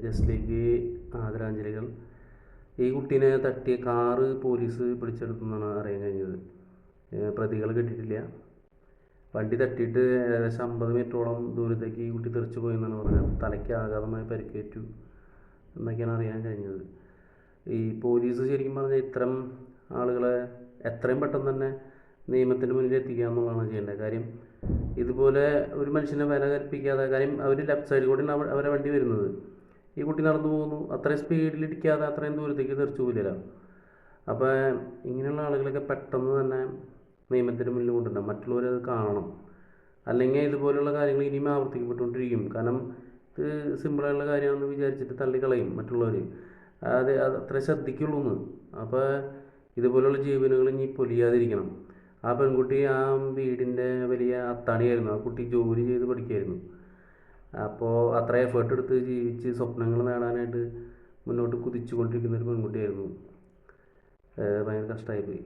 ജസ്റ്റിലേക്ക് ആദരാഞ്ജലികൾ. ഈ കുട്ടീനെ തട്ടിയ കാറ് പോലീസ് പിടിച്ചെടുത്തെന്നാണ് അറിയാൻ കഴിഞ്ഞത്. പ്രതികൾ കിട്ടിയിട്ടില്ല. വണ്ടി തട്ടിയിട്ട് ഏകദേശം 50 മീറ്ററോളം ദൂരത്തേക്ക് ഈ കുട്ടി തെറിച്ചു പോയെന്നാണ് പറഞ്ഞത്. തലയ്ക്ക് ആഘാതമായി പരിക്കേറ്റു എന്നൊക്കെയാണ് അറിയാൻ കഴിഞ്ഞത്. ഈ പോലീസ് ശരിക്കും പറഞ്ഞാൽ ഇത്തരം ആളുകളെ എത്രയും പെട്ടെന്ന് തന്നെ നിയമത്തിന് മുന്നിൽ എത്തിക്കുക എന്നുള്ളതാണ് ചെയ്യേണ്ടത്. കാര്യം ഇതുപോലെ ഒരു മനുഷ്യനെ വില കൽപ്പിക്കാതെ, കാര്യം അവർ ലെഫ്റ്റ് സൈഡിൽ കൂടി അവരെ വണ്ടി വരുന്നത്, ഈ കുട്ടി നടന്നു പോകുന്നു, അത്രയും സ്പീഡിൽ ഇടിക്കാതെ അത്രയും ദൂരത്തേക്ക് തെറിച്ചു പോയില്ല. അപ്പോൾ ഇങ്ങനെയുള്ള ആളുകളൊക്കെ പെട്ടെന്ന് തന്നെ നിയമത്തിന് മുന്നിൽ കൊണ്ടുവരണം, മറ്റുള്ളവരത് കാണണം. അല്ലെങ്കിൽ ഇതുപോലുള്ള കാര്യങ്ങൾ ഇനിയും ആവർത്തിക്കപ്പെട്ടുകൊണ്ടിരിക്കും. കാരണം ഇത് സിമ്പിളായുള്ള കാര്യമാണെന്ന് വിചാരിച്ചിട്ട് തള്ളിക്കളയും മറ്റുള്ളവർ. അത് അത്ര ശ്രദ്ധിക്കുള്ളൂ എന്ന്. അപ്പോൾ ഇതുപോലുള്ള ജീവനുകൾ ഇനി പൊലിയാതിരിക്കണം. ആ പെൺകുട്ടി ആ വീടിൻ്റെ വലിയ അത്താണിയായിരുന്നു. ആ കുട്ടി ജോലി ചെയ്ത് പഠിക്കുകയായിരുന്നു. അപ്പോൾ അത്ര എഫേർട്ട് എടുത്ത് ജീവിച്ച് സ്വപ്നങ്ങൾ നേടാനായിട്ട് മുന്നോട്ട് കുതിച്ചു കൊണ്ടിരിക്കുന്ന ഒരു പെൺകുട്ടിയായിരുന്നു. ഭയങ്കര കഷ്ടമായിപ്പോയി.